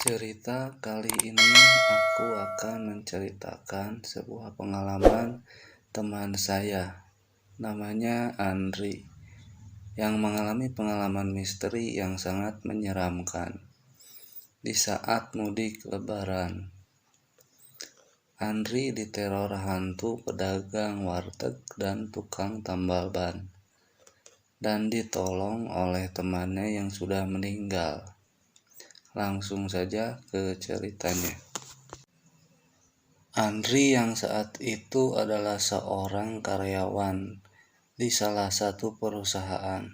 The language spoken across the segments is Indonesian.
Cerita kali ini aku akan menceritakan sebuah pengalaman teman saya, namanya Andri, yang mengalami pengalaman misteri yang sangat menyeramkan di saat mudik Lebaran. Andri diteror hantu pedagang warteg dan tukang tambal ban, dan ditolong oleh temannya yang sudah meninggal. Langsung saja ke ceritanya. Andri yang saat itu adalah seorang karyawan di salah satu perusahaan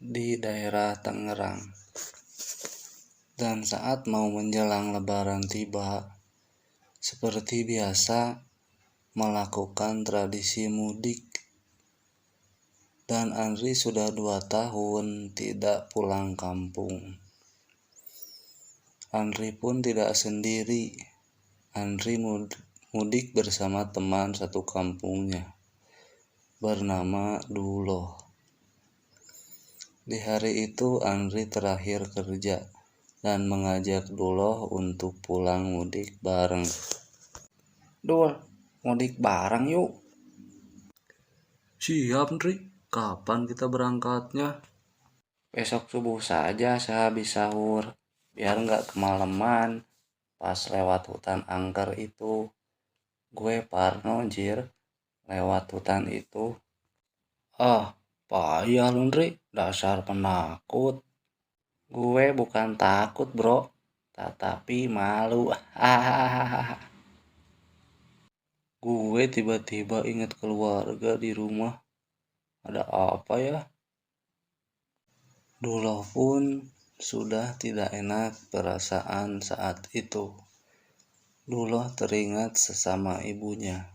di daerah Tangerang. Dan saat mau menjelang Lebaran tiba, seperti biasa melakukan tradisi mudik. Dan Andri sudah 2 tahun tidak pulang kampung. Andri pun tidak sendiri. Andri mudik bersama teman satu kampungnya bernama Duloh. Di hari itu Andri terakhir kerja dan mengajak Duloh untuk pulang mudik bareng. Dul, mudik bareng yuk. Siap, Andri. Kapan kita berangkatnya? Besok subuh saja sehabis sahur, biar nggak kemalaman. Pas lewat hutan angker itu, gue parno jir lewat hutan itu. Payah lu, Ndri, dasar penakut. Gue bukan takut, bro, tetapi malu. Gue tiba-tiba ingat keluarga di rumah. Ada apa ya? Duloh pun sudah tidak enak perasaan saat itu. Duloh teringat sesama ibunya.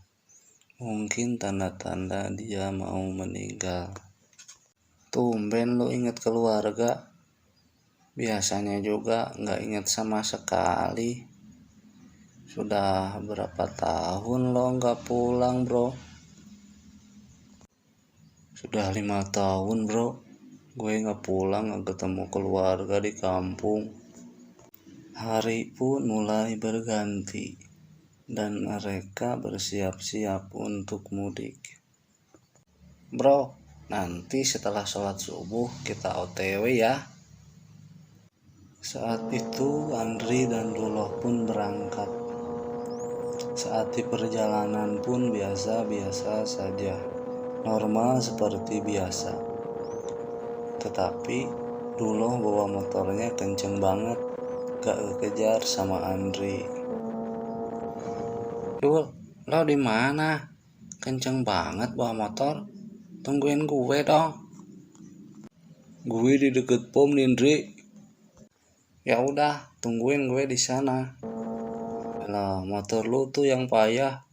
Mungkin tanda-tanda dia mau meninggal. Tumben lo ingat keluarga. Biasanya juga nggak ingat sama sekali. Sudah berapa tahun lo nggak pulang, bro? Sudah 5 tahun, bro. Gue nggak pulang, nggak ketemu keluarga di kampung. Hari pun mulai berganti, dan mereka bersiap-siap untuk mudik. Bro, nanti setelah sholat subuh kita OTW ya. Saat itu Andri dan Duloh pun berangkat. Saat di perjalanan pun biasa-biasa saja, normal seperti biasa. Tetapi Duloh bawa motornya kenceng banget, gak kekejar sama Andri. Dul, lo di mana? Kenceng banget bawa motor. Tungguin gue dong. Gue di deket pom nih, Ndri. Ya udah, tungguin gue di sana. Lah, motor lu tuh yang payah.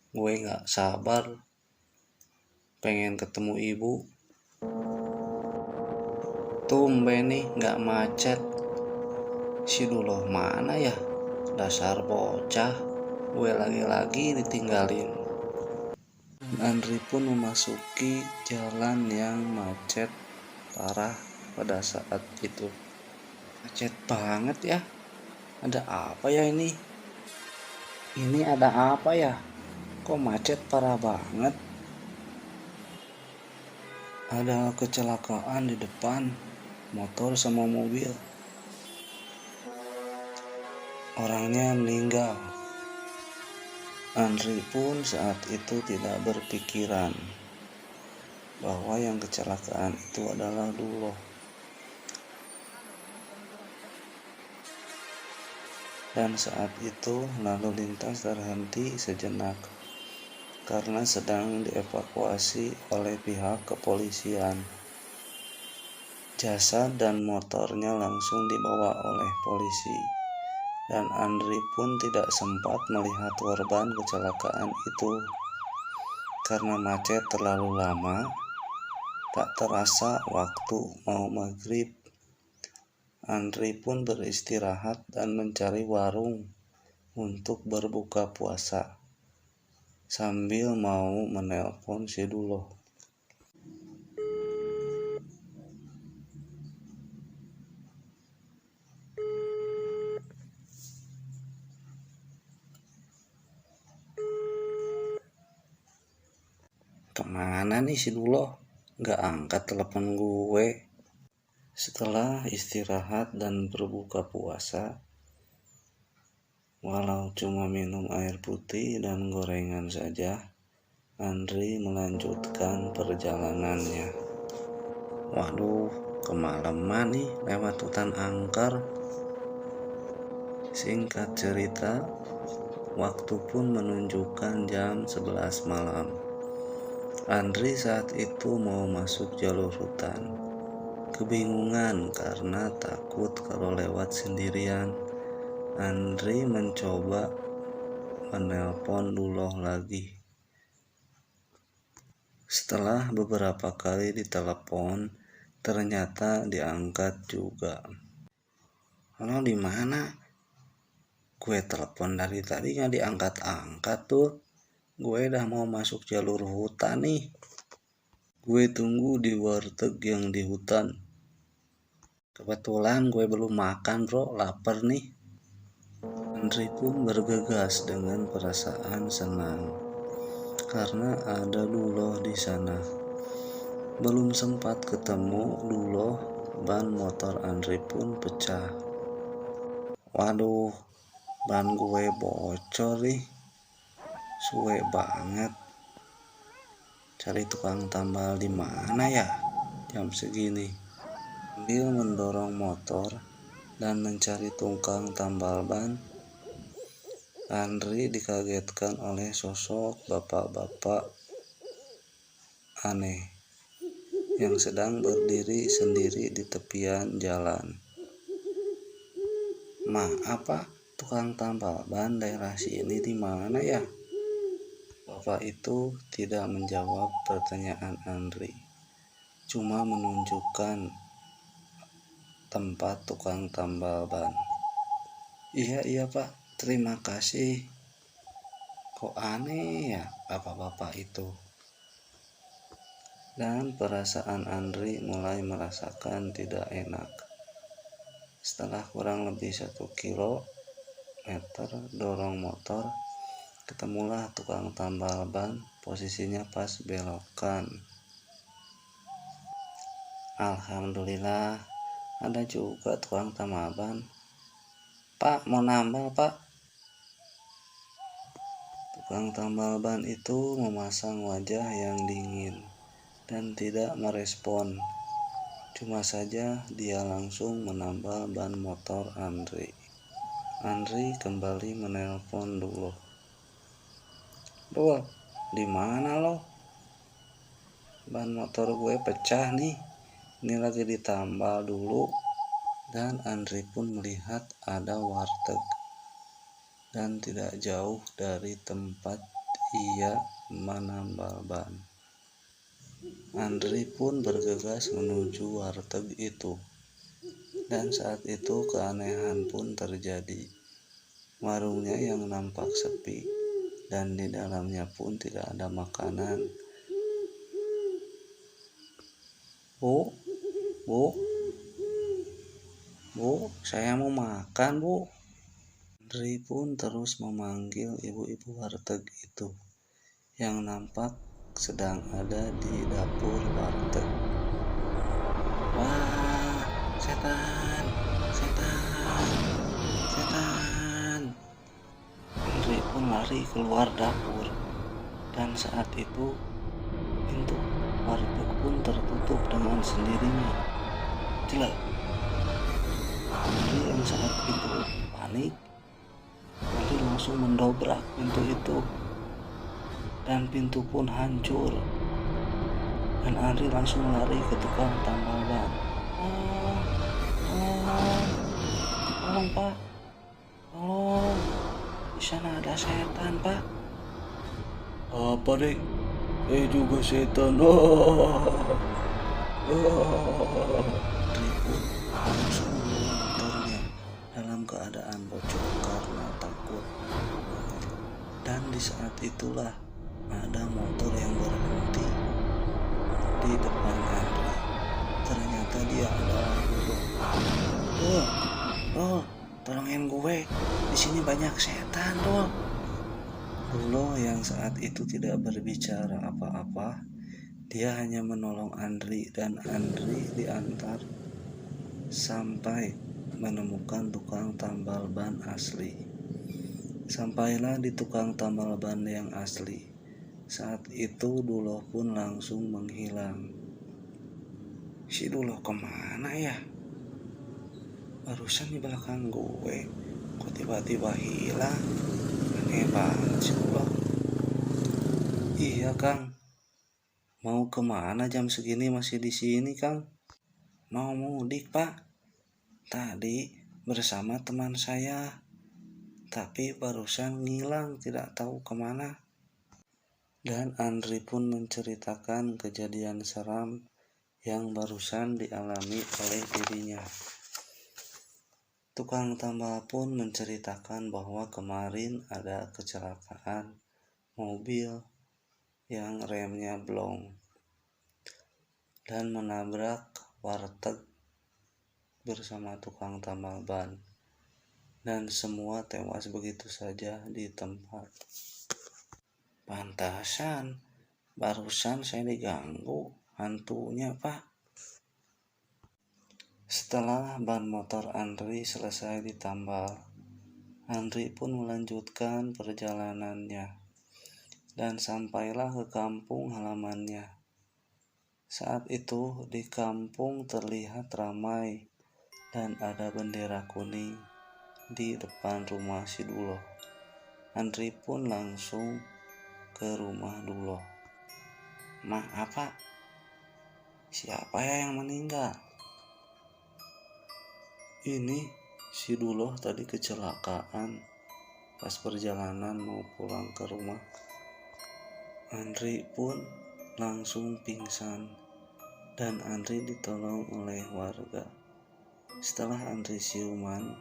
Gue nggak sabar. Pengen ketemu ibu. Tumben nih nggak macet. Si Duloh mana ya? Dasar bocah. Gue lagi-lagi ditinggalin. Andri pun memasuki jalan yang macet parah pada saat itu. Macet banget ya. Ada apa ya ini? Ini ada apa ya? Kok macet parah banget? Ada kecelakaan di depan, motor sama mobil. Orangnya meninggal. Andri pun saat itu tidak berpikiran bahwa yang kecelakaan itu adalah Duloh. Dan saat itu lalu lintas terhenti sejenak karena sedang dievakuasi oleh pihak kepolisian. Jasad dan motornya langsung dibawa oleh polisi, dan Andri pun tidak sempat melihat korban kecelakaan itu. Karena macet terlalu lama, tak terasa waktu mau maghrib. Andri pun beristirahat dan mencari warung untuk berbuka puasa, sambil mau menelpon si Duloh. Mana nih si Dulo? Gak angkat telepon gue. Setelah istirahat dan berbuka puasa, walau cuma minum air putih dan gorengan saja, Andri melanjutkan perjalanannya. Waduh, kemalaman nih lewat hutan angker. Singkat cerita, waktu pun menunjukkan jam 11 malam. Andri saat itu mau masuk jalur hutan. Kebingungan karena takut kalau lewat sendirian. Andri mencoba menelpon Duloh lagi. Setelah beberapa kali ditelepon, ternyata diangkat juga. Halo, di mana? Gue telepon dari tadi nggak diangkat-angkat tuh. Gue udah mau masuk jalur hutan nih. Gue tunggu di warteg yang di hutan. Kebetulan gue belum makan bro, lapar nih. Andri pun bergegas dengan perasaan senang karena ada Duloh di sana. Belum sempat ketemu Duloh, ban motor Andri pun pecah. Waduh, ban gue bocor nih. Suwe banget. Cari tukang tambal di mana ya jam segini? Sambil mendorong motor dan mencari tukang tambal ban, Andri dikagetkan oleh sosok bapak-bapak aneh yang sedang berdiri sendiri di tepian jalan. Maaf Pak, tukang tambal ban daerah sini di mana ya? Bapak itu tidak menjawab pertanyaan Andri, cuma menunjukkan tempat tukang tambal ban. Iya Pak, terima kasih. Kok aneh ya bapak-bapak itu? Dan perasaan Andri mulai merasakan tidak enak. Setelah kurang lebih 1 kilometer dorong motor, ketemulah tukang tambal ban, posisinya pas belokan. Alhamdulillah, ada juga tukang tambal ban. Pak, mau nambal Pak. Tukang tambal ban itu memasang wajah yang dingin dan tidak merespon. Cuma saja dia langsung menambal ban motor Andri. Andri kembali menelpon Duloh. Duh, di mana lo? Ban motor gue pecah nih. Ini lagi ditambal dulu. Dan Andri pun melihat ada warteg dan tidak jauh dari tempat ia menambal ban. Andri pun bergegas menuju warteg itu. Dan saat itu keanehan pun terjadi. Warungnya yang nampak sepi dan di dalamnya pun tidak ada makanan. Bu, saya mau makan Bu. Andri pun terus memanggil ibu-ibu warteg itu yang nampak sedang ada di dapur warteg. Wah, setan. Andri pun lari keluar dapur dan saat itu pintu warteg pun tertutup dengan sendirinya. Jelek. Andri yang saat itu panik, Andri langsung mendobrak pintu itu dan pintu pun hancur. Dan Andri langsung lari ke tukang tambal ban. Tolong Pak, tolong, di sana ada setan Pak. Apa deh? Juga setan. Andri pun langsung motornya dalam keadaan bocor karena takut. Dan di saat itulah ada motor yang berhenti di depan Andri. Ternyata dia adalah Duloh. Duloh, tolongin gue. Di sini banyak setan, Duloh. Duloh yang saat itu tidak berbicara apa-apa, Dia hanya menolong Andri dan Andri diantar sampai menemukan tukang tambal ban asli. Sampailah di tukang tambal ban yang asli. Saat itu Duloh pun langsung menghilang. Si Duloh kemana ya? Barusan di belakang gue, kok tiba-tiba hilang? Aneh banget si Duloh. Iya Kang, mau kemana jam segini masih di sini Kang? Mau mudik Pak. Tadi bersama teman saya, tapi barusan ngilang tidak tahu kemana. Dan Andri pun menceritakan kejadian seram yang barusan dialami oleh dirinya. Tukang tambal pun menceritakan bahwa kemarin ada kecelakaan mobil yang remnya blong dan menabrak warteg bersama tukang tambal ban, dan semua tewas begitu saja di tempat. Pantasan barusan saya diganggu hantunya Pak. Setelah ban motor Andri selesai ditambal, Andri pun melanjutkan perjalanannya dan sampailah ke kampung halamannya. Saat itu di kampung terlihat ramai dan ada bendera kuning di depan rumah si Duloh. Andri pun langsung ke rumah Duloh. Maaf Pak, siapa ya yang meninggal? Ini si Duloh tadi kecelakaan pas perjalanan mau pulang ke rumah. Andri pun langsung pingsan dan Andri ditolong oleh warga. Setelah Andri siuman,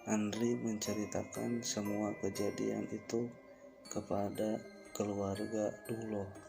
Andri menceritakan semua kejadian itu kepada keluarga Duloh.